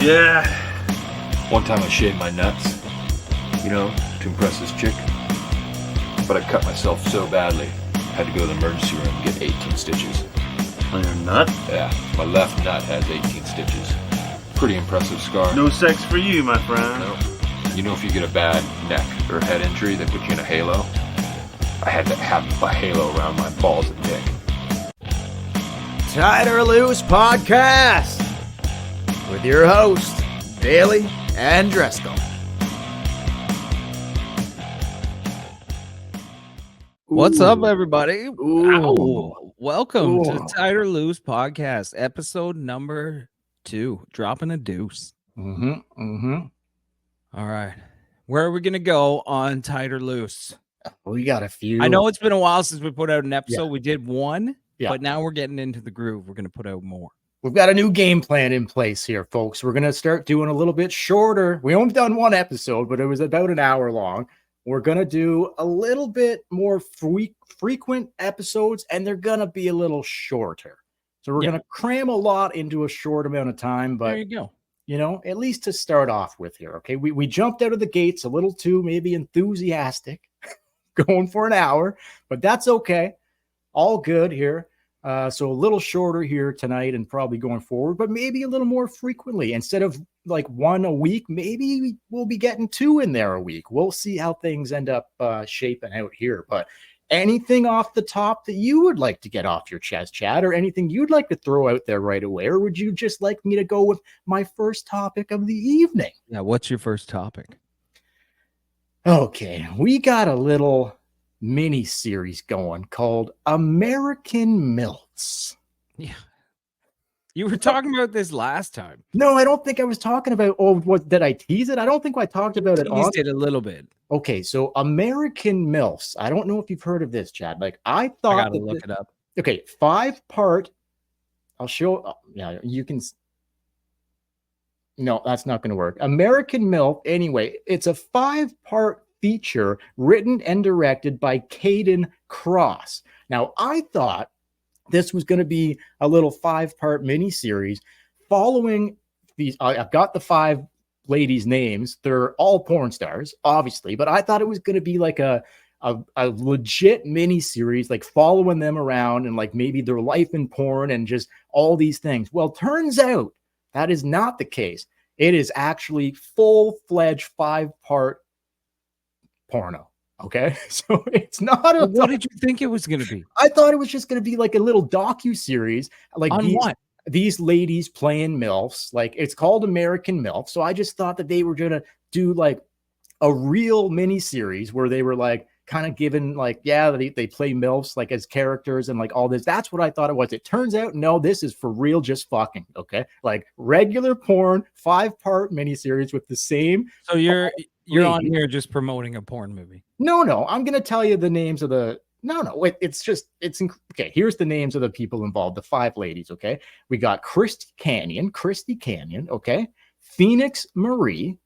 Yeah. One time I shaved my nuts, to impress this chick. But I cut myself so badly, I had to go to the emergency room and get 18 stitches. On your nut? Yeah, my left nut has 18 stitches. Pretty impressive scar. No sex for you, my friend. No. If you get a bad neck or head injury, they put you in a halo. I had to have a halo around my balls and dick. Tight or Loose Podcast with your hosts, Daly and Driscoll. What's up, everybody? Ooh. Welcome to Tight or Loose Podcast, episode number 2, dropping a deuce. All right. Where are we going to go on Tight or Loose? We got a few. I know it's been a while since we put out an episode. Yeah. We did one, Yeah. but now we're getting into the groove. We're going to put out more. We've got a new game plan in place here, folks. We're going to start doing a little bit shorter. We only done one episode, but it was about an hour long. We're going to do a little bit more frequent episodes, and they're going to be a little shorter. So we're going to cram a lot into a short amount of time, but there you go. At least to start off with here, okay? We jumped out of the gates a little too maybe enthusiastic, going for an hour, but that's okay. All good here. So a little shorter here tonight and probably going forward, but maybe a little more frequently. Instead of like one a week, maybe we'll be getting 2 in there a week. We'll see how things end up shaping out here. But anything off the top that you would like to get off your chest, Chad, or anything you'd like to throw out there right away? Or would you just like me to go with my first topic of the evening? Yeah, what's your first topic? Okay, we got a little mini series going called American MILFs. Yeah. You were talking about this last time. No, I don't think I was talking about. Oh, what did I tease it? I don't think I talked about it. Teased it a little bit. Okay, so American MILFs. I don't know if you've heard of this, Chad. Like I thought. I gotta look it up. Okay, 5-part. I'll show. Yeah, you can. No, that's not going to work. American MILF. Anyway, it's a 5-part feature written and directed by Caden Cross. Now, I thought this was going to be a little 5-part miniseries following these. I've got the 5 ladies' names. They're all porn stars, obviously, but I thought it was going to be like a legit miniseries, like following them around and like maybe their life in porn and just all these things. Well, turns out that is not the case. It is actually full-fledged 5-part porno. Okay, so it's not a. What did you think it was going to be? I thought it was just going to be like a little docu-series, like on what? These ladies playing MILFs. Like it's called American MILF. So I just thought that they were going to do like a real mini series where they were like kind of given like, yeah, they play MILFs like as characters and like all this. That's what I thought it was. It turns out, no, this is for real, just fucking. Okay, like regular porn 5-part miniseries with the same. So you're on here just promoting a porn movie. No, I'm going to tell you the names of the. No, it's okay. Here's the names of the people involved, the 5 ladies. Okay, we got Christy Canyon. Okay, Phoenix Marie,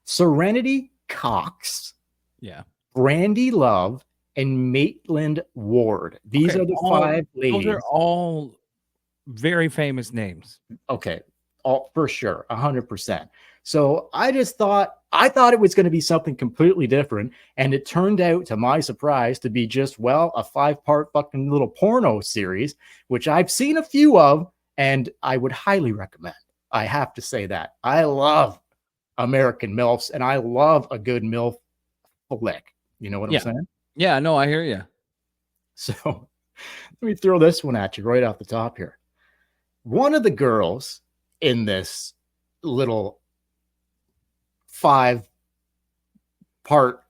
Serenity Cox. Yeah. Brandy Love, and Maitland Ward. These are the 5 ladies. Those are all very famous names. Okay, all for sure, 100%. So I thought it was going to be something completely different, and it turned out, to my surprise, to be just a 5-part fucking little porno series, which I've seen a few of, and I would highly recommend. I have to say that I love American MILFs, and I love a good MILF flick. You know what I'm saying? Yeah, no, I hear you. So let me throw this one at you right off the top here. One of the girls in this little 5-part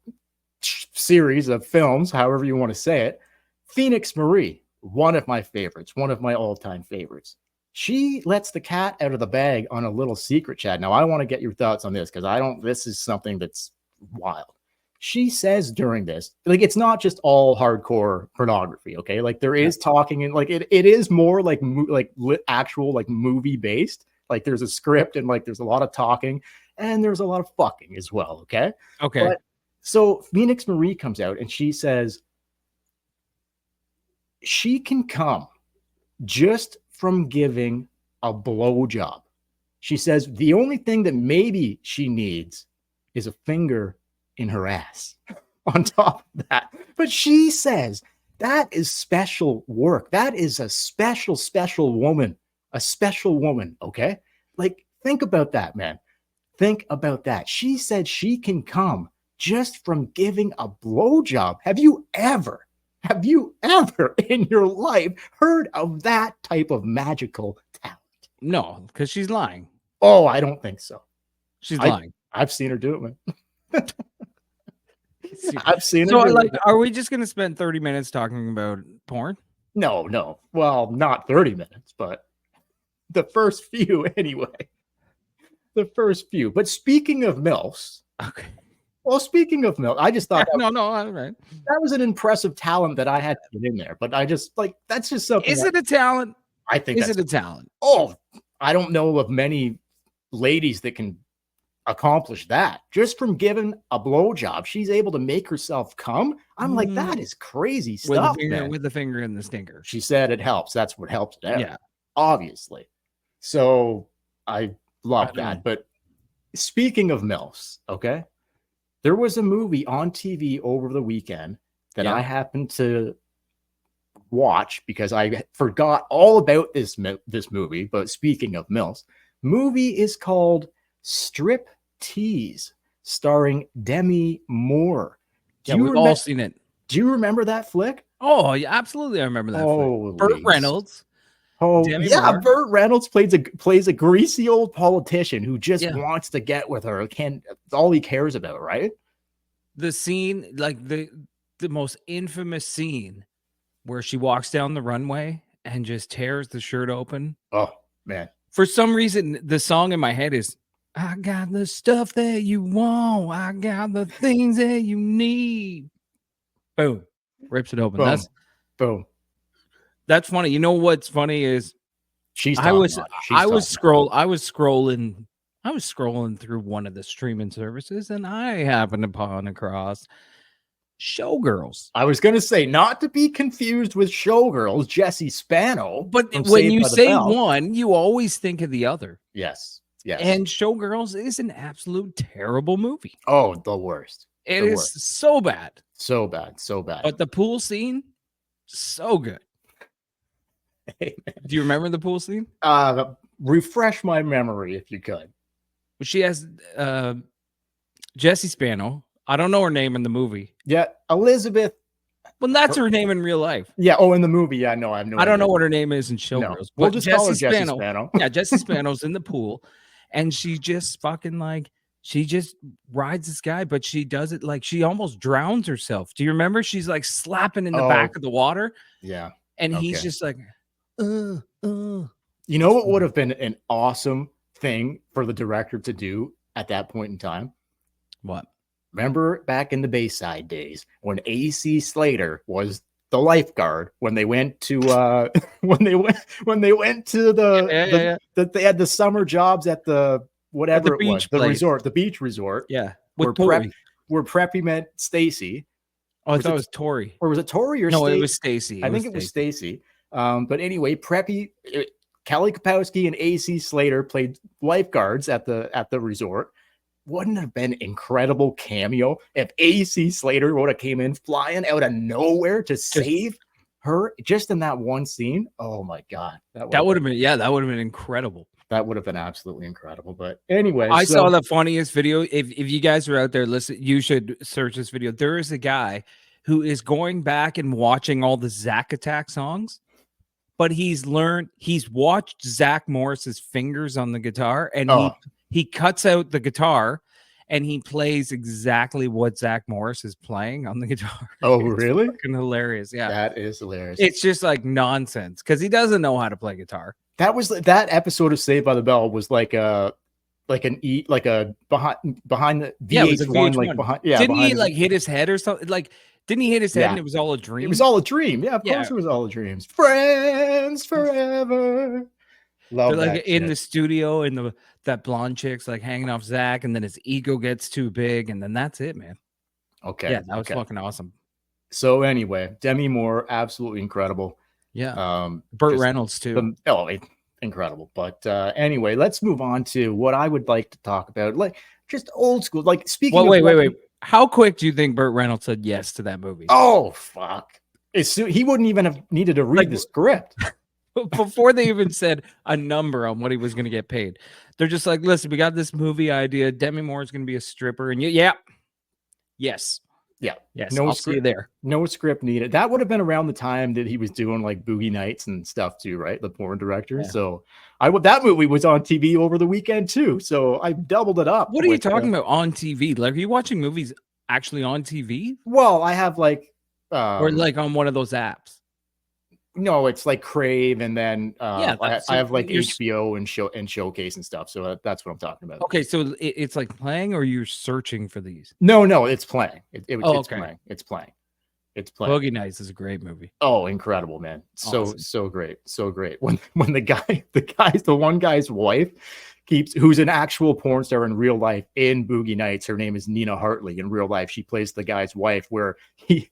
series of films, however you want to say it, Phoenix Marie, one of my favorites, one of my all-time favorites. She lets the cat out of the bag on a little secret, Chad. Now, I want to get your thoughts on this because this is something that's wild. She says during this, like, it's not just all hardcore pornography, okay? Like, there is talking and like it is more like actual like movie based. Like, there's a script and like there's a lot of talking and there's a lot of fucking as well, okay? Okay. But, so Phoenix Marie comes out and she says she can come just from giving a blowjob. She says the only thing that maybe she needs is a finger in her ass on top of that. But she says that is special work. That is a special woman. A special woman. Okay. Like, think about that, man. Think about that. She said she can come just from giving a blowjob. Have you ever in your life heard of that type of magical talent? No, because she's lying. Oh, I don't think so. She's lying. I've seen her do it, man. I've seen her So, do like, it. are we just going to spend 30 minutes talking about porn? No. Well, not 30 minutes, but the first few anyway. The first few. But speaking of MILFs. Okay. Well, speaking of MILF, I just thought no, all right. That was an impressive talent that I had to get in there. But I just like that's just something. Is it a talent? I think is it a talent? Oh, I don't know of many ladies that can accomplish that just from giving a blowjob. She's able to make herself come. I'm like, that is crazy stuff. With the finger in the stinker. She said it helps. That's what helps it out. Yeah, obviously. So I love that. But speaking of MILFs, okay, there was a movie on TV over the weekend that I happened to watch because I forgot all about this movie. But speaking of MILFs, movie is called Strip Tease, starring Demi Moore. We've all seen it. Do you remember that flick? Oh, yeah, absolutely. I remember that flick. Burt Reynolds. Oh, Demi Moore. Burt Reynolds plays a greasy old politician who just wants to get with her. All he cares about, right? The scene, like the most infamous scene where she walks down the runway and just tears the shirt open. Oh, man. For some reason, the song in my head is, I got the stuff that you want. I got the things that you need. Boom. Rips it open. Boom. Boom. That's funny. You know what's funny is I was scrolling through one of the streaming services and I happened upon across Showgirls. I was going to say, not to be confused with Showgirls, Jesse Spano. But when you say one, you always think of the other. Yes. And Showgirls is an absolute terrible movie. Oh, the worst. It is so bad. So bad. But the pool scene, so good. Do you remember the pool scene? Refresh my memory if you could. She has Jesse Spano. I don't know her name in the movie. Yeah, Elizabeth. Well, that's her name in real life. Yeah. Oh, in the movie. Yeah, no, I have no. I don't know what her name is in Showgirls. No. We'll just call her Jesse Spano. Yeah, Jesse Spano's in the pool, and she just fucking she just rides this guy, but she does it like she almost drowns herself. Do you remember? She's like slapping in the back of the water. Yeah, and he's just like, You know what would have been an awesome thing for the director to do at that point in time? What? Remember back in the Bayside days when AC Slater was the lifeguard when they went to when they went to they had the summer jobs at the whatever it was, the resort, the beach resort. Yeah. Where Preppy met Stacy. Oh, I thought it was Tori. Or was it Tori or no, it was Stacy. I think it was Stacy. But anyway, Kelly Kapowski and AC Slater played lifeguards at the resort. Wouldn't it have been incredible cameo if AC Slater would have came in flying out of nowhere to save her just in that one scene? Oh my God. That would have been incredible. That would have been absolutely incredible. But anyway, I saw the funniest video. If you guys are out there, listen, you should search this video. There is a guy who is going back and watching all the Zack Attack songs, but he's watched Zach Morris's fingers on the guitar, and he cuts out the guitar and he plays exactly what Zach Morris is playing on the guitar. Oh, really? Fucking hilarious. Yeah. That is hilarious. It's just like nonsense because he doesn't know how to play guitar. That episode of Saved by the Bell was like a behind the VH1 like behind. Yeah, didn't he like hit his head or something? Like, didn't he hit his head and it was all a dream? It was all a dream. Yeah, of course it was all a dream. Friends forever. Love they're like in the studio and that blonde chick's like hanging off Zach, and then his ego gets too big, and then that's it, man. Okay. Yeah, that was fucking awesome. So anyway, Demi Moore, absolutely incredible. Yeah. Burt Reynolds too. incredible. But anyway, let's move on to what I would like to talk about, like just old school. Like speaking Well, of wait. How quick do you think Burt Reynolds said yes to that movie? Oh fuck! He wouldn't even have needed to read Like- the script. Before they even said a number on what he was going to get paid. They're just like, listen, we got this movie idea. Demi Moore is going to be a stripper. And yes. Yeah. Yes. No I'll see you script. there. No script needed. That would have been around the time that he was doing like Boogie Nights and stuff too, right? The porn director. Yeah. So that movie was on TV over the weekend too. So I doubled it up. What are you talking about on TV? Like, are you watching movies actually on TV? Well, I have like Or like on one of those apps? no, it's like Crave, and then I have like you're HBO and Showcase and stuff. So that's what I'm talking about. Okay, so it's like playing, or you're searching for these? No, it's playing. It's okay. playing. It's playing. It's playing. Boogie Nights is a great movie. Oh, incredible, man. Awesome. So great. So great. When the one guy's wife who's an actual porn star in real life in Boogie Nights. Her name is Nina Hartley. In real life, she plays the guy's wife, where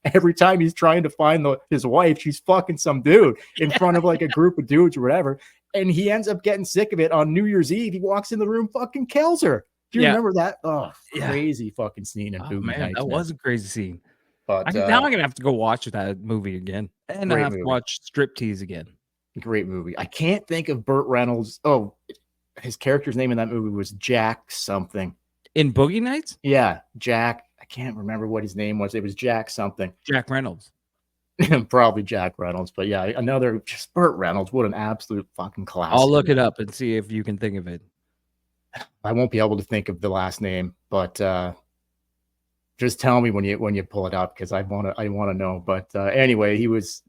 every time he's trying to find his wife, she's fucking some dude in front of like a group of dudes or whatever. And he ends up getting sick of it on New Year's Eve. He walks in the room, fucking kills her. Do you remember that? Oh, crazy fucking scene in Boogie Nights. That was a crazy scene. But now I'm gonna have to go watch that movie again, and I have to watch Striptease again. Great movie. I can't think of Burt Reynolds. Oh, his character's name in that movie was Jack something. In Boogie Nights? Yeah, Jack. I can't remember what his name was. It was Jack something. Jack Reynolds. Probably Jack Reynolds. But yeah, another just Burt Reynolds. What an absolute fucking classic. I'll look it up and see if you can think of it. I won't be able to think of the last name, but just tell me when you pull it up, because I want to know. But anyway, he was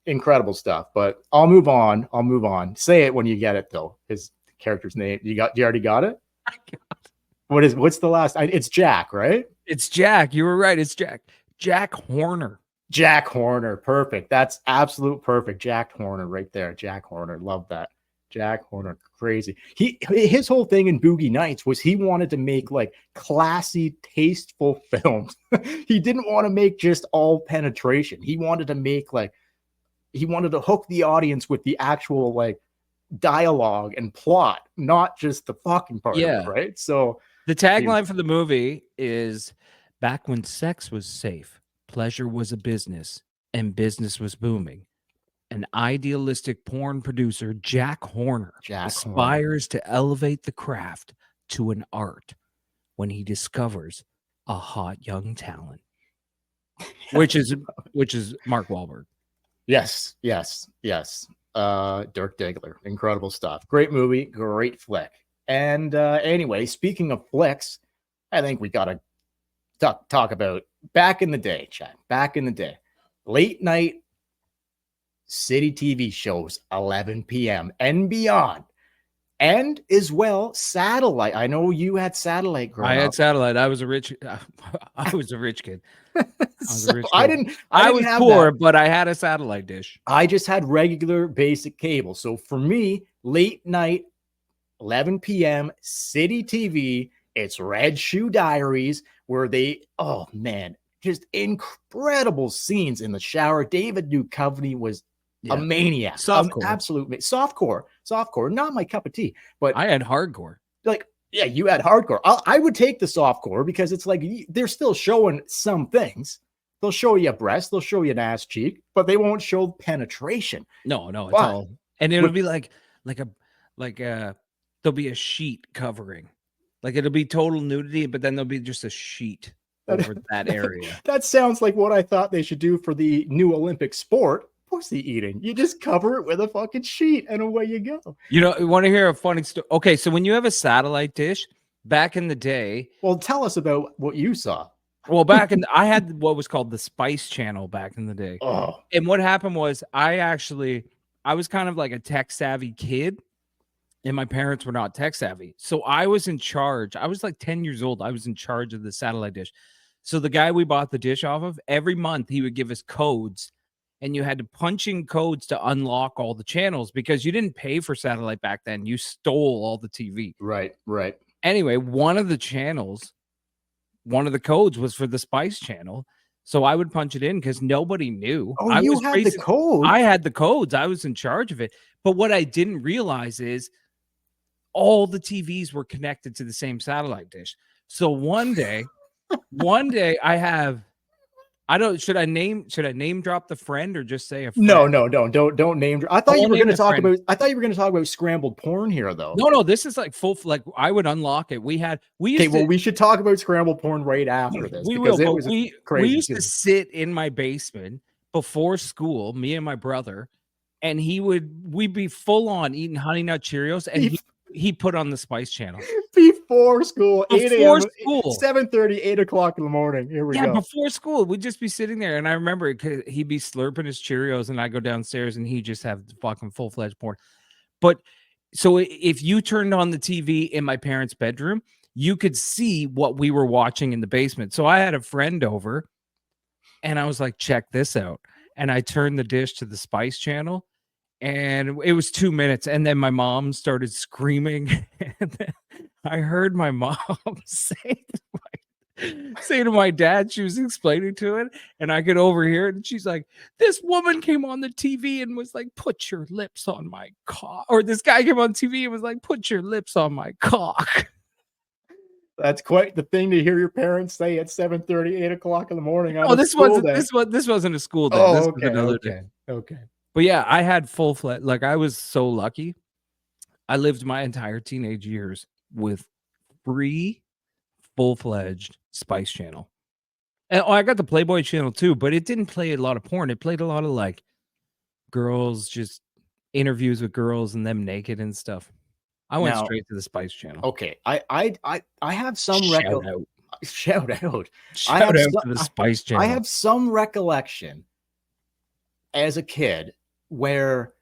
incredible stuff. But I'll move on. Say it when you get it though. His character's name. You already got it? What's the last? It's Jack, right? It's Jack. You were right. It's Jack. Jack Horner. Jack Horner. Perfect. That's absolute perfect. Jack Horner right there. Jack Horner. Love that. Jack Horner. Crazy. His whole thing in Boogie Nights was he wanted to make like classy, tasteful films. He didn't want to make just all penetration. He wanted to hook the audience with the actual like dialogue and plot, not just the fucking part. Yeah. Right. So the tagline for the movie is, back when sex was safe, pleasure was a business, and business was booming. An idealistic porn producer, Jack Horner, aspires to elevate the craft to an art when he discovers a hot young talent, which is Mark Wahlberg. Yes. Dirk Diggler. Incredible stuff. Great movie. Great flick. And anyway, speaking of flicks, I think we got to talk about back in the day, Chad. Back in the day, late night city TV shows, 11 p.m. and beyond. And as well, satellite. I know you had satellite growing up. I had satellite. I was a rich kid. I was poor, but I had a satellite dish. I just had regular basic cable. So for me, late night, 11 p.m. city TV, it's Red Shoe Diaries, where oh man, just incredible scenes in the shower. David Duchovny was a maniac. Absolutely. Softcore. Not my cup of tea, but I had hardcore. Like, yeah, you had hardcore. I would take the softcore because it's like they're still showing some things. They'll show you a breast, they'll show you an ass cheek, but they won't show penetration. No, it's all. And it'll be like there'll be a sheet covering. Like it'll be total nudity, but then there'll be just a sheet over that area. That sounds like what I thought they should do for the new Olympic sport. Pussy eating. You just cover it with a fucking sheet and away you go. You want to hear a funny story? Okay, so when you have a satellite dish, back in the day. Well, tell us about what you saw. Well, I had what was called the Spice Channel back in the day. Oh. And what happened was I was kind of like a tech savvy kid, and my parents were not tech savvy. So I was in charge. I was like 10 years old. I was in charge of the satellite dish. So the guy we bought the dish off of, every month he would give us codes. And you had to punch in codes to unlock all the channels because you didn't pay for satellite back then. You stole all the TV. Right. Anyway, one of the codes was for the Spice Channel. So I would punch it in because nobody knew. Oh, you had the code. I had the codes. I was in charge of it. But what I didn't realize is all the TVs were connected to the same satellite dish. So one day should I name drop the friend or just say a friend? No, don't name. I thought you were going to talk friend. about. I thought you were going to talk about scrambled porn here, though. No, this is like full. Like I would unlock it. We should talk about scrambled porn right after this. We because will. it was We used to sit in my basement before school, me and my brother, and we'd be full on eating Honey Nut Cheerios, and he put on the Spice Channel before school, 8 a.m., 7:30, 8 o'clock in the morning. Here we go. Before school, we'd just be sitting there, and I remember he'd be slurping his Cheerios, and I go downstairs, and he'd just have fucking full-fledged porn. But so if you turned on the TV in my parents' bedroom, you could see what we were watching in the basement. So I had a friend over, and I was like, check this out. And I turned the dish to the Spice Channel, and it was 2 minutes. And then my mom started screaming. And then I heard my mom say to my dad, she was explaining to it, and I could overhear it. And she's like, this woman came on the TV and was like, put your lips on my cock. Or this guy came on TV and was like, put your lips on my cock. That's quite the thing to hear your parents say at 7:30, 8 o'clock in the morning. Oh, this wasn't a school day. Oh, okay. But yeah, I had full-fledged, like I was so lucky. I lived my entire teenage years with free, full-fledged Spice Channel. And I got the Playboy Channel too, but it didn't play a lot of porn. It played a lot of like girls, just interviews with girls and them naked and stuff. I went straight to the Spice Channel. Okay, I have some shout out to the Spice Channel. I have some recollection as a kid where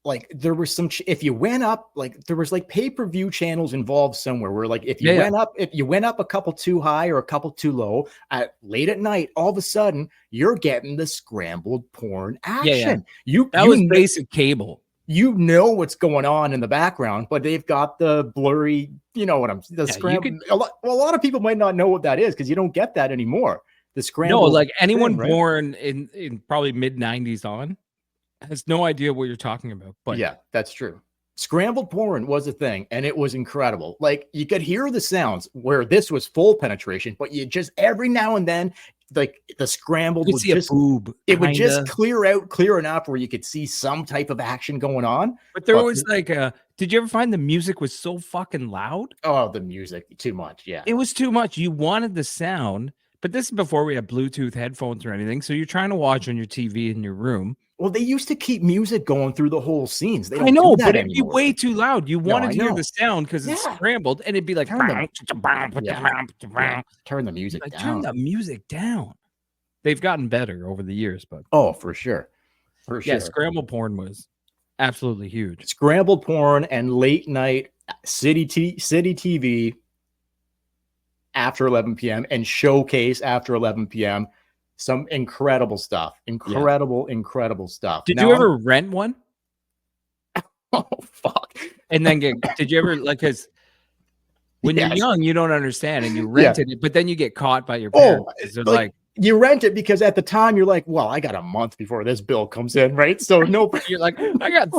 like there was some if you went up, like there was like pay-per-view channels involved somewhere where like if you went up a couple too high or a couple too low at late at night, all of a sudden you're getting the scrambled porn action. That was basic cable. You know what's going on in the background, but they've got the blurry, you know what I'm the scrambled. A lot of people might not know what that is because you don't get that anymore. The scrambled. No, like anyone born in probably mid 90s on has no idea what you're talking about. But yeah, that's true. Scrambled porn was a thing, and it was incredible. Like you could hear the sounds where this was full penetration, but you just every now and then, like the scrambled would just would just clear enough where you could see some type of action going on. But there was like did you ever find the music was so fucking loud? Oh, the music too much. Yeah, it was too much. You wanted the sound, but this is before we had Bluetooth headphones or anything. So you're trying to watch on your TV in your room. Well, they used to keep music going through the whole scenes. They don't I know, do that but it'd anymore. be way too loud. You wanted to hear the sound because it's scrambled, and it'd be like turn the music down. Turn the music down. They've gotten better over the years, but for sure. Yeah, scrambled porn was absolutely huge. Scrambled porn and late night city TV after 11 p.m. and Showcase after 11 p.m. Some incredible stuff. Incredible stuff. Did you ever rent one? Oh, fuck. And then did you ever, like, because when you're young, you don't understand and you rented it, but then you get caught by your parents. They're like, you rent it because at the time you're like, well, I got a month before this bill comes in, right? So no, you're like, I got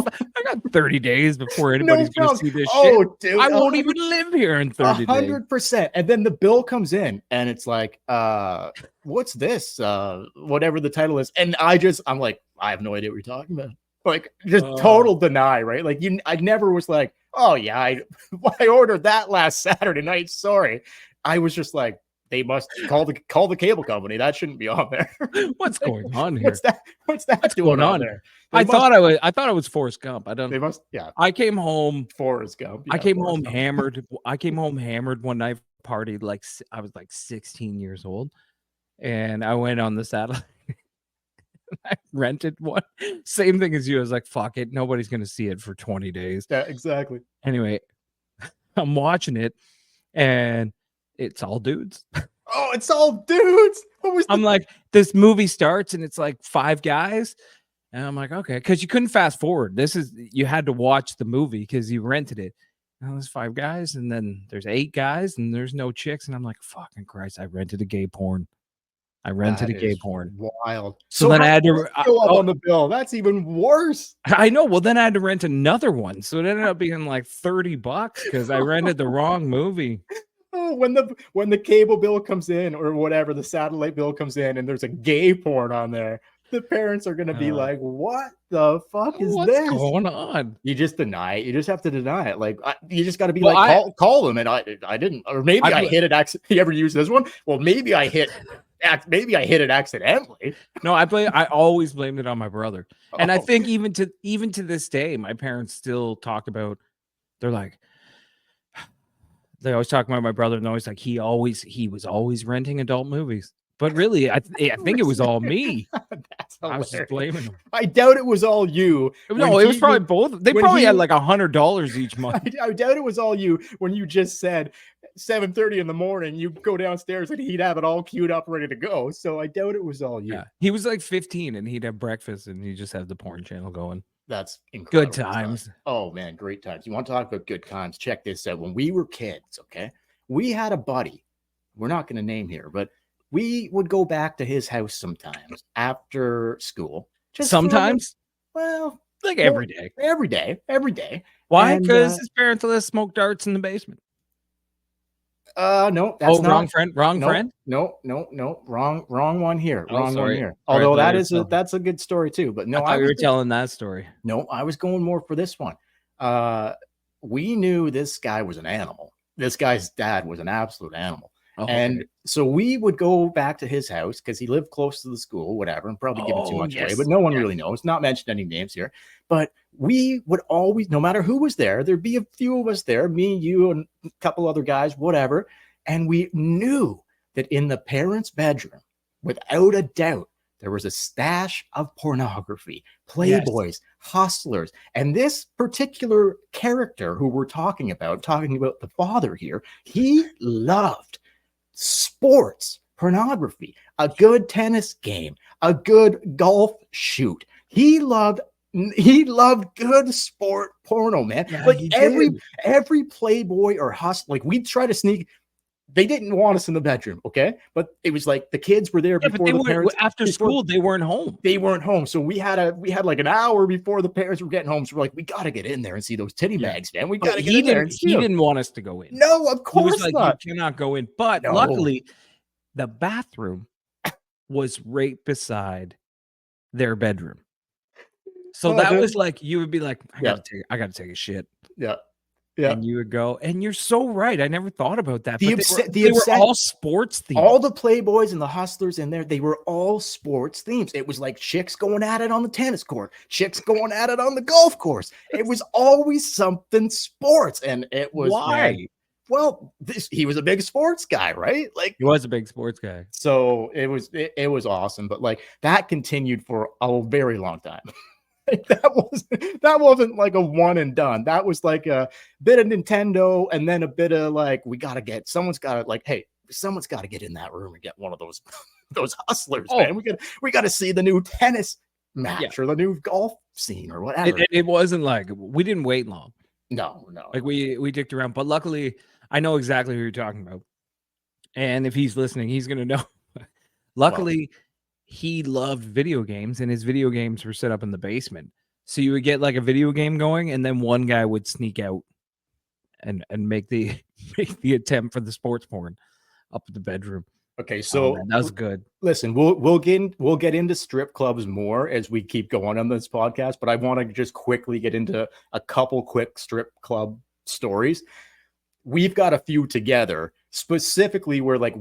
30 days before anybody's gonna see this shit. Dude, I won't even live here in 30 days. 100%. And then the bill comes in and it's like, what's this? Whatever the title is. And I'm like, I have no idea what you're talking about. Like just total deny, right? Like I never was like, oh yeah, I ordered that last Saturday night. Sorry. I was just like, they must call the cable company. That shouldn't be on there. What's going on here? What's going on there? I thought it was Forrest Gump. I don't. They must. Yeah. I came home. Forrest Gump. Yeah, I came home hammered. I came home hammered one night. Partied like I was like 16 years old, and I went on the satellite. I rented one. Same thing as you. I was like, fuck it. Nobody's gonna see it for 20 days. Yeah, exactly. Anyway, I'm watching it, and it's all dudes. Oh, it's all dudes. I'm like, this movie starts and it's like 5 guys. And I'm like, okay, because you couldn't fast forward. You had to watch the movie because you rented it. And there's 5 guys, and then there's 8 guys, and there's no chicks. And I'm like, fucking Christ, I rented a gay porn. I rented That a gay is porn. wild. So then I had to how did that go up on the bill. That's even worse. I know. Well, then I had to rent another one. So it ended up being like $30 because I rented the wrong movie. Oh, when the cable bill comes in or whatever, the satellite bill comes in and there's a gay porn on there, the parents are gonna be like, "What the fuck is What's this?" going on? You just deny it. You just have to deny it. Like you just got to be Well, like, call them, and I didn't, or maybe I hit it. You ever use this one? Well, maybe I hit it accidentally. No, I always blamed it on my brother. And I think even to this day, my parents still talk about, they always talk about my brother and always like he was always renting adult movies. But really, I think it was all me. That's I was just blaming him. I doubt it was all you. No, it was probably both. They probably had like $100 each month. I doubt it was all you when you just said 7:30 in the morning. You go downstairs and he'd have it all queued up, ready to go. So I doubt it was all you. Yeah. He was like 15 and he'd have breakfast and he just have the porn channel going. That's incredible. Good times. Oh man, great times. You want to talk about good times? Check this out. When we were kids, okay, we had a buddy. We're not going to name here, but we would go back to his house sometimes after school. Just sometimes? Well, like every day. Every day. Why? Because his parents let us smoke darts in the basement. No, that's not wrong friend. Wrong friend. No, wrong one here. One here. Although that's a good story too. But no, I thought you were telling that story. No, I was going more for this one. We knew this guy was an animal. This guy's dad was an absolute animal. And so we would go back to his house because he lived close to the school, whatever, and probably giving too much away, but no one really knows. Not mentioned any names here. But we would always, no matter who was there, there'd be a few of us there, me, you, and a couple other guys, whatever. And we knew that in the parents' bedroom, without a doubt, there was a stash of pornography, Playboys, Hustlers. And this particular character who we're talking about the father here, he loved sports pornography, a good tennis game, a good golf shoot. He loved good sport porno, man. Yeah, like every Playboy or Hustler, like we'd try to sneak. They didn't want us in the bedroom, okay? But it was like the kids were there before the parents. After school, they weren't home. They weren't home, so we had like an hour before the parents were getting home. So we're like, we got to get in there and see those titty bags, man. We got to get in there. He didn't want us to go in. No, of course he was like, not. You cannot go in. But luckily, the bathroom was right beside their bedroom. So that was like, you would be like, I gotta take a shit. Yeah. Yeah. And you would go, and you're so right. I never thought about that. They were all sports themes. All the Playboys and the Hustlers in there, they were all sports themes. It was like chicks going at it on the tennis court, chicks going at it on the golf course. It was always something sports. And it was why? Well, he was a big sports guy, right? Like he was a big sports guy. So it was awesome. But like that continued for a very long time. That wasn't like a one and done. That was like a bit of Nintendo and then a bit of like someone's got to get in that room and get one of those Hustlers, man. We got to see the new tennis match or the new golf scene or whatever. It wasn't like we didn't wait long. No. Like we dicked around, but luckily I know exactly who you're talking about. And if he's listening, he's gonna know. Luckily, he loved video games, and his video games were set up in the basement. So you would get like a video game going, and then one guy would sneak out and make the attempt for the sports porn up in the bedroom. Okay, so that was good. Listen, we'll get into strip clubs more as we keep going on this podcast, but I want to just quickly get into a couple quick strip club stories. We've got a few together, specifically where like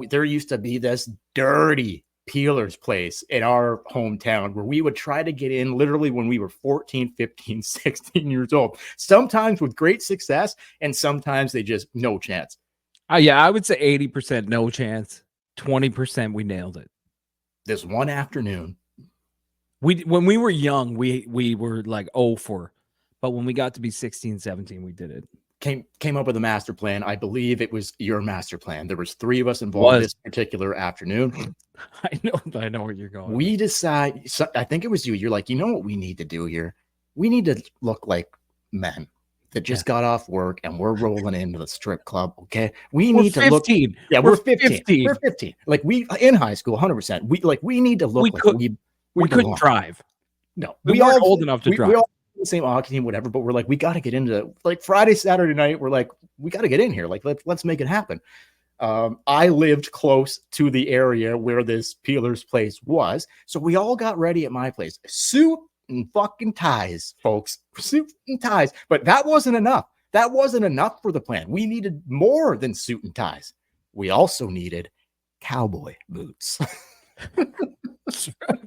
there used to be this dirty peeler's place in our hometown where we would try to get in literally when we were 14, 15, 16 years old, sometimes with great success and sometimes they just no chance. I would say 80% no chance, 20% we nailed it. This one afternoon, when we were young, we were like 0 for, but when we got to be 16, 17, we did it. Came up with a master plan. I believe it was your master plan. There was 3 of us involved this particular afternoon. I know where you're going. We decide, I think it was you. You're like, you know what we need to do here? We need to look like men. that just got off work and we're rolling into the strip club. Okay. We We're need to 15. look. Yeah, We're we're 15. 15. We're 15. Like we in high school, 100%. We need to look We like could- we couldn't belong. drive. No, We weren't old enough to drive. We all the same hockey team, whatever, but we're like, we got to get into like Friday, Saturday night. We're like, we got to get in here. Like, let's make it happen. I lived close to the area where this Peeler's place was. So we all got ready at my place. Suit and fucking ties, folks. Suit and ties. But that wasn't enough. That wasn't enough for the plan. We needed more than suit and ties. We also needed cowboy boots.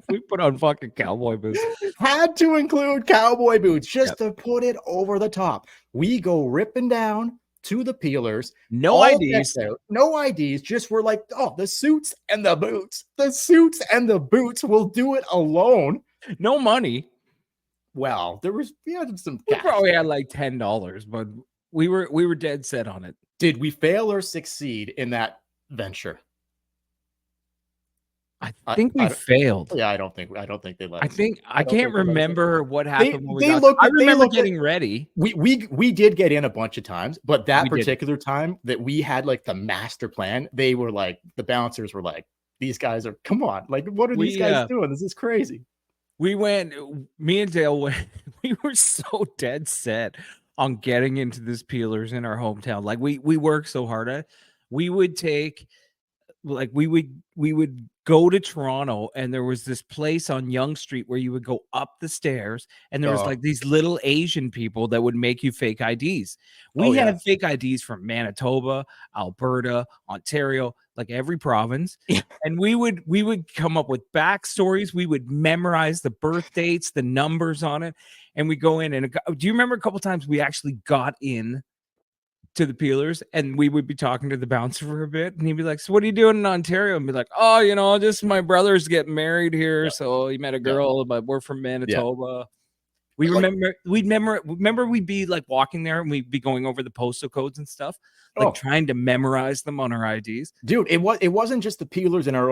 We put on fucking cowboy boots. Had to include cowboy boots just to put it over the top. We go ripping down to the Peelers. No all IDs. decked out, no IDs. Just we're like, oh, the suits and the boots. The suits and the boots will do it alone. No money. Well, we had some We cash. probably had like $10, but we were dead set on it. Did we fail or succeed in that venture? I think we failed. Yeah, I don't think they let us. I can't remember what happened when we they got. looked I at- they remember looked at- getting ready. We did get in a bunch of times, but that We did. particular time that we had like the master plan, they were like, the bouncers were like, these guys are, come on, like, what are these guys doing? This is crazy. We went, me and Dale went, we were so dead set on getting into this Peelers in our hometown. Like we worked so hard at it. We would take, like we would go to Toronto, and there was this place on Yonge Street where you would go up the stairs, and there was like these little Asian people that would make you fake IDs. We had fake IDs from Manitoba, Alberta, Ontario, like every province. And we would come up with backstories. We would memorize the birth dates, the numbers on it, and we go in. And do you remember a couple times we actually got in to the Peelers, and we would be talking to the bouncer for a bit, and he'd be like, "So what are you doing in Ontario?" And be like, "Oh, just my brother's getting married here, so he met a girl, but we're from Manitoba." We remember we'd be like walking there, and we'd be going over the postal codes and stuff, like trying to memorize them on our IDs. Dude, it wasn't just the Peelers in our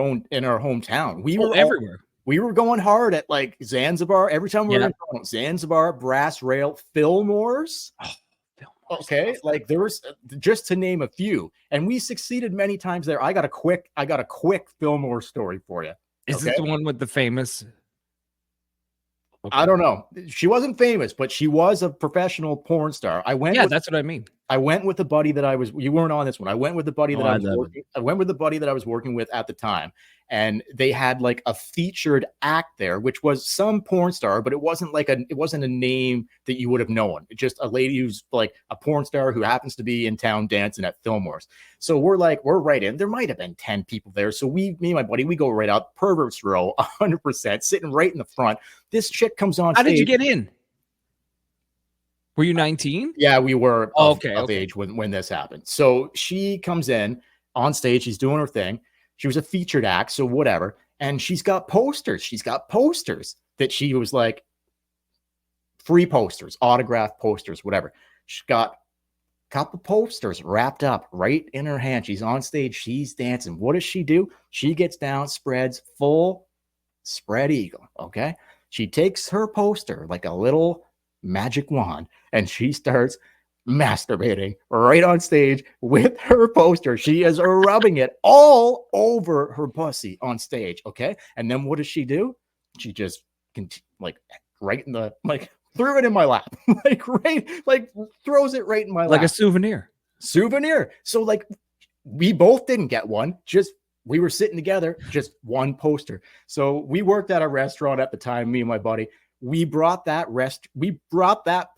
hometown. We were everywhere. We were going hard at like Zanzibar. Every time we were in Zanzibar, Brass Rail, Fillmore's. Okay, like there was, just to name a few, and we succeeded many times there. I got a quick Fillmore story for you. Is this the one with the famous? Okay. I don't know. She wasn't famous, but she was a professional porn star. That's what I mean. I went with the buddy that I was. You weren't on this one. I went with the buddy that I went with the buddy that I was working with at the time, and they had like a featured act there, which was some porn star, but it wasn't a name that you would have known. It's just a lady who's like a porn star who happens to be in town dancing at Fillmore's. So we're right in. There might have been 10 people there. So me and my buddy, we go right out, perverts row, 100%, sitting right in the front. This chick comes on. How did you get in? Were you 19? Yeah, we were of okay. age when this happened. So she comes in on stage. She's doing her thing. She was a featured act, so whatever. And she's got posters. She's got posters that she was like free posters, autographed posters, whatever. She's got a couple posters wrapped up right in her hand. She's on stage. She's dancing. What does she do? She gets down, spreads full spread eagle. Okay. She takes her poster like a little magic wand, and she starts masturbating right on stage with her poster. She is rubbing it all over her pussy on stage. Okay. And then what does she do? She just right in the, threw it in my lap, throws it right in my lap. Like a souvenir. So we both didn't get one. We were sitting together, just one poster. So we worked at a restaurant at the time, me and my buddy. We brought that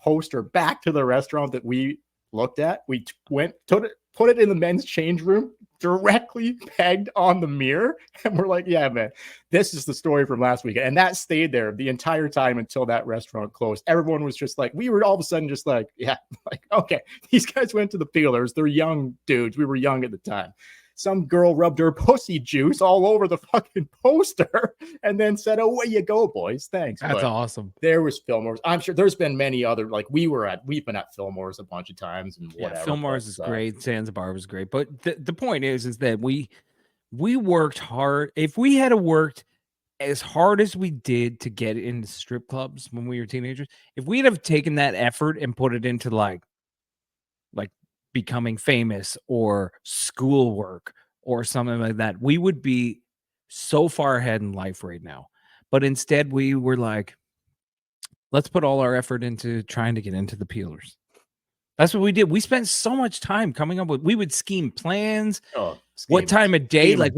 poster back to the restaurant that we looked at. We put it in the men's change room, directly pegged on the mirror. And we're like, yeah, man, this is the story from last week. And that stayed there the entire time until that restaurant closed. Everyone was just like, we were all of a sudden just like, yeah, okay, these guys went to the Peelers. They're young dudes. We were young at the time. Some girl rubbed her pussy juice all over the fucking poster and then said, away you go, boys. Thanks. That's awesome. There was Fillmore's. I'm sure there's been many other, we've been at Fillmore's a bunch of times and whatever. Yeah, Fillmore's is great. Zanzibar was great. But the point is that we worked hard. If we had worked as hard as we did to get into strip clubs when we were teenagers, if we'd have taken that effort and put it into like becoming famous or schoolwork or something like that, we would be so far ahead in life right now. But instead, we were like, let's put all our effort into trying to get into the peelers. That's what we did. We spent so much time coming up with, we would scheme plans. What time of day? Like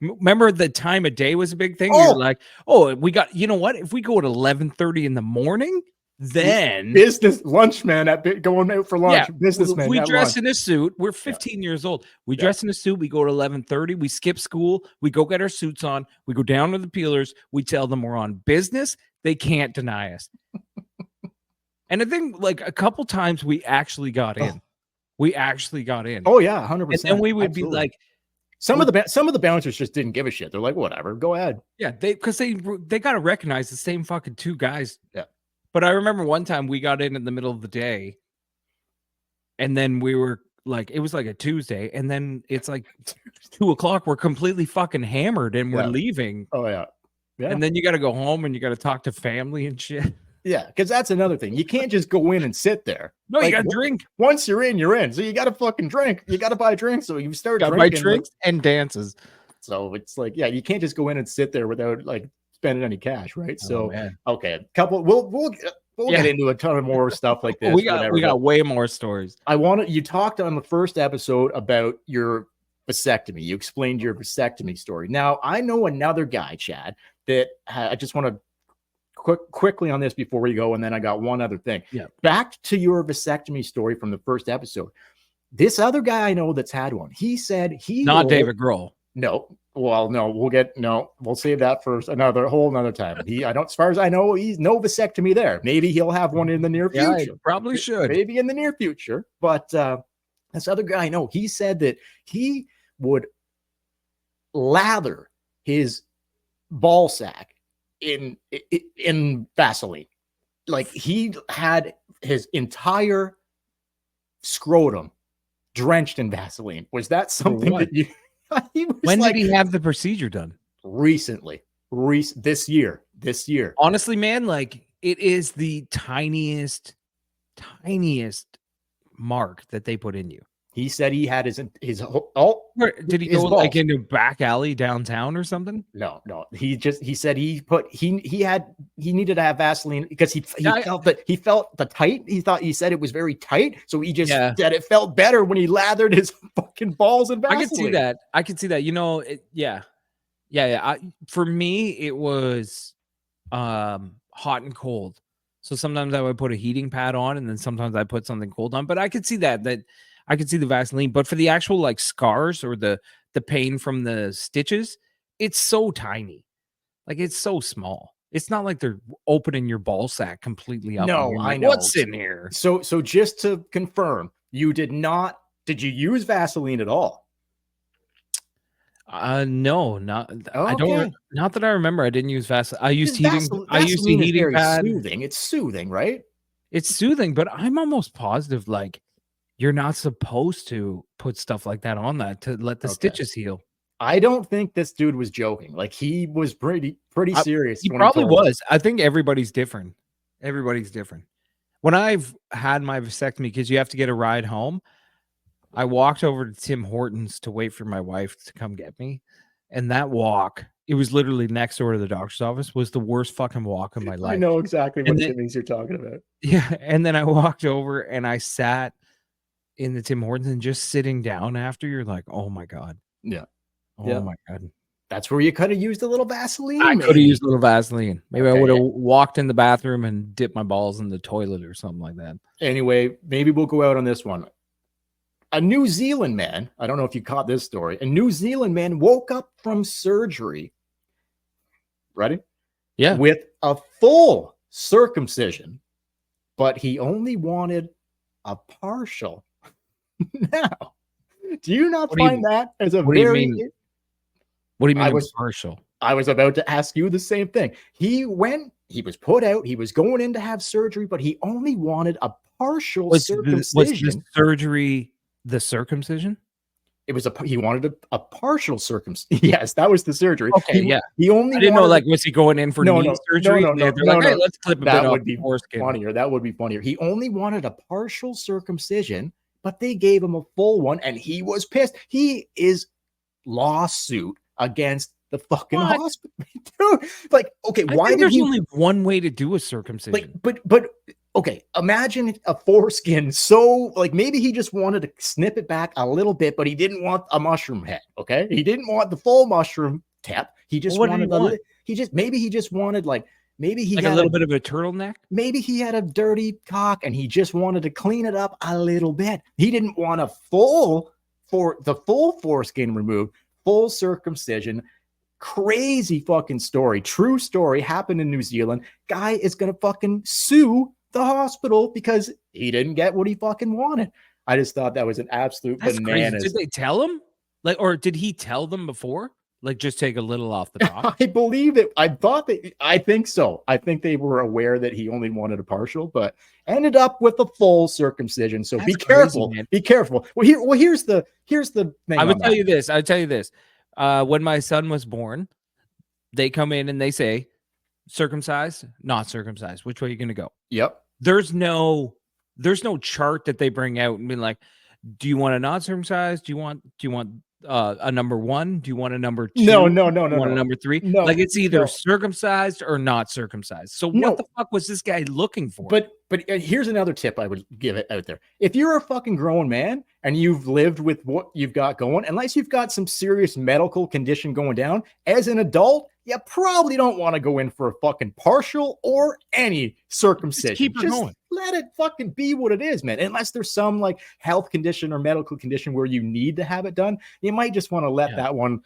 remember the time of day was a big thing. We were like, oh, we got, you know what? If we go at 11:30 in the morning, then business lunchman going out for lunch. Yeah, businessman. We dress in a suit. We're 15 years old. We dress in a suit. We go to 11:30. We skip school. We go get our suits on. We go down to the peelers. We tell them we're on business. They can't deny us. And I think like a couple times we actually got in. We actually got in. Oh yeah, 100%. And then we would be like, some of the bouncers just didn't give a shit. They're like, whatever, go ahead. Yeah, because they got to recognize the same fucking two guys. Yeah. But I remember one time we got in the middle of the day, and then we were like, it was like a Tuesday, and then it's like 2:00. We're completely fucking hammered, and we're leaving. Oh yeah. And then you got to go home and you got to talk to family and shit. Yeah, because that's another thing. You can't just go in and sit there. No, you got to drink. Once you're in, you're in. So you got to fucking drink. You got to buy drinks. So you start drinking. Buy drinks and dances. So it's like, yeah, you can't just go in and sit there without like spending any cash, right? So okay, a couple. We'll get into a ton of more stuff like this. We got way more stories. You talked on the first episode about your vasectomy. You explained your vasectomy story. Now I know another guy, Chad, that I just want to quickly on this before we go, and then I got one other thing. Yeah. Back to your vasectomy story from the first episode. This other guy I know that's had one. He said David Grohl. No. Well, no, we'll save that for another time. As far as I know, he's no vasectomy there. Maybe he'll have one in the near future. Yeah, probably should. Maybe in the near future. But this other guy I know, he said that he would lather his ball sack in Vaseline. Like he had his entire scrotum drenched in Vaseline. Was that something that you when did he have the procedure done? Recently. This year. Honestly, man, like it is the tiniest mark that they put in you. He said he had his did he go like into a back alley downtown or something? No. He said he needed to have Vaseline because he felt the tight. He said it was very tight. So he just said it felt better when he lathered his fucking balls in Vaseline. I could see that. You know, for me, it was hot and cold. So sometimes I would put a heating pad on, and then sometimes I put something cold on. But I could see that I could see the Vaseline, but for the actual like scars or the pain from the stitches, it's so tiny. Like it's so small. It's not like they're opening your ball sack completely up. No, I know. What's in here? So just to confirm, did you use Vaseline at all? No, not. Okay. Not that I remember. I didn't use Vaseline. I used heating. I used the heating pad. Soothing. It's soothing, right? It's soothing, but I'm almost positive like you're not supposed to put stuff like that on that to let the stitches heal. I don't think this dude was joking. Like he was pretty serious. He probably was. I think everybody's different. When I've had my vasectomy, because you have to get a ride home, I walked over to Tim Hortons to wait for my wife to come get me. And that walk, it was literally next door to the doctor's office, was the worst fucking walk of my life. I know exactly what things you're talking about. Yeah. And then I walked over and I sat in the Tim Hortons, and just sitting down after, you're like, oh my God. Yeah. Oh my God. That's where you could have used a little Vaseline. I could have used a little Vaseline. Maybe I would have walked in the bathroom and dipped my balls in the toilet or something like that. Anyway, maybe we'll go out on this one. A New Zealand man, I don't know if you caught this story. A New Zealand man woke up from surgery. Ready? Yeah. With a full circumcision, but he only wanted a partial. Now, do you not find that as a very... What do you mean partial? I was about to ask you the same thing. He was put out, he was going in to have surgery, but he only wanted a partial circumcision. Was the surgery the circumcision? It was he wanted a partial circumcision. Yes, that was the surgery. Okay, yeah. He only I didn't know, wanted- like, was he going in for knee surgery? They're like, hey, let's clip a bit off the foreskin. funnier. That would be funnier. He only wanted a partial circumcision, but they gave him a full one, and he was pissed. He is lawsuit against the fucking hospital. Dude, like, okay, why did there's only one way to do a circumcision? But okay, imagine a foreskin so, like, maybe he just wanted to snip it back a little bit, but he didn't want a mushroom head. Okay, he didn't want the full mushroom tip. He just wanted maybe he just wanted maybe he had a little bit of a turtleneck. Maybe he had a dirty cock and he just wanted to clean it up a little bit. He didn't want the full foreskin removed, full circumcision. Crazy fucking story. True story, happened in New Zealand. Guy is gonna fucking sue the hospital because he didn't get what he fucking wanted. I just thought that was an absolute bananas. Did they tell him? Like, or did he tell them before? Like, just take a little off the top? I believe it. I think so. I think they were aware that he only wanted a partial, but ended up with a full circumcision. So be careful. Be careful. Here's the thing. I would tell you this. When my son was born, they come in and they say, circumcised, not circumcised. Which way are you going to go? Yep. There's no chart that they bring out and be like, do you want a not circumcised? Do you want a number 1? Do you want a number 2? No. Do you want a number 3? No, like, it's either circumcised or not circumcised. So what the fuck was this guy looking for? But here's another tip I would give it out there. If you're a fucking grown man and you've lived with what you've got going, unless you've got some serious medical condition going down, as an adult, you probably don't want to go in for a fucking partial or any circumcision. Just keep it going. Let it fucking be what it is, man. Unless there's some like health condition or medical condition where you need to have it done, you might just want to let that one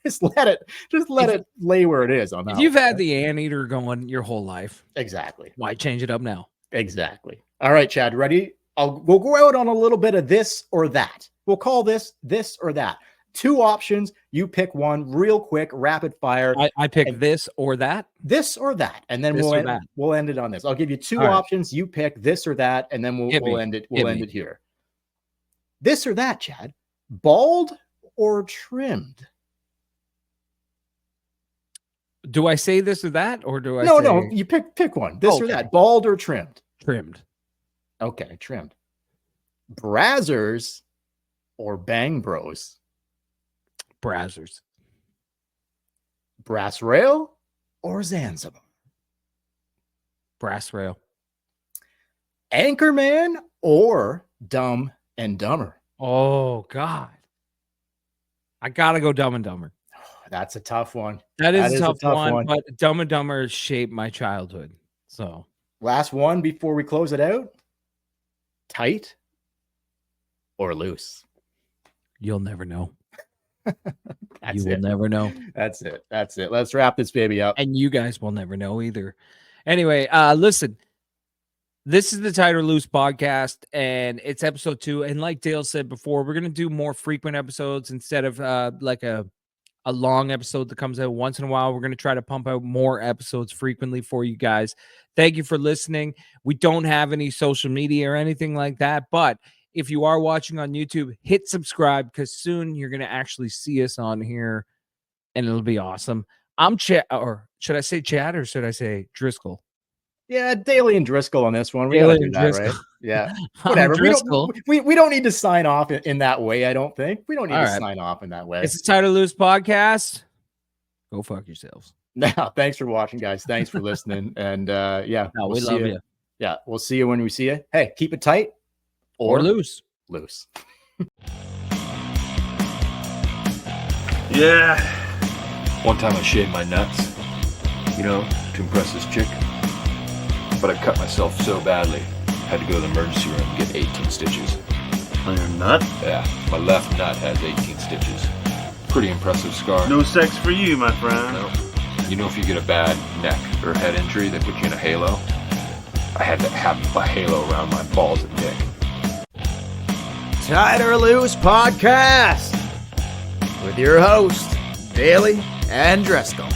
just let it lay where it is on that. If you've had the anteater going your whole life, exactly. Why change it up now? Exactly. All right, Chad, ready? We'll go out on a little bit of this or that. We'll call this or that. 2 options. You pick one real quick, rapid fire. I pick this or that. This or that. And then we'll end it on this. I'll give you 2 options. You pick this or that, and then we'll end it. We'll end it here. This or that, Chad. Bald or trimmed? Do I say this or that, or do I No, you pick one. This or that. Bald or trimmed? Trimmed. Okay, trimmed. Brazzers or Bang Bros? Brazzers. Brass Rail or Zanzibar? Brass Rail. Anchorman or Dumb and Dumber? Oh, God. I got to go Dumb and Dumber. That's a tough one. That is a tough one, but Dumb and Dumber shaped my childhood. So, last one before we close it out. Tight or loose? You'll never know. You will never know. That's it. Let's wrap this baby up. And you guys will never know either. Anyway, listen. This is the Tight or Loose podcast, and it's episode 2. And like Dale said before, we're going to do more frequent episodes instead of like a long episode that comes out once in a while. We're going to try to pump out more episodes frequently for you guys. Thank you for listening. We don't have any social media or anything like that, but if you are watching on YouTube, hit subscribe because soon you're going to actually see us on here, and it'll be awesome. I'm Chad, or should I say Chad, or should I say Driscoll? Yeah, Daly and Driscoll on this one. We gotta do that, right? Yeah, whatever. We don't need to sign off in that way. I don't think we don't need to sign off in that way. It's the Tight or Loose podcast. Go fuck yourselves. Now, thanks for watching, guys. Thanks for listening, and we love you. Yeah, we'll see you when we see you. Hey, keep it tight or loose. Loose. Yeah. One time I shaved my nuts, to impress this chick. But I cut myself so badly, had to go to the emergency room and get 18 stitches. On your nut? Yeah, my left nut has 18 stitches. Pretty impressive scar. No sex for you, my friend. No. If you get a bad neck or head injury, they put you in a halo. I had to have a halo around my balls and dick. Tight or Loose podcast with your host, Daly and Driscoll.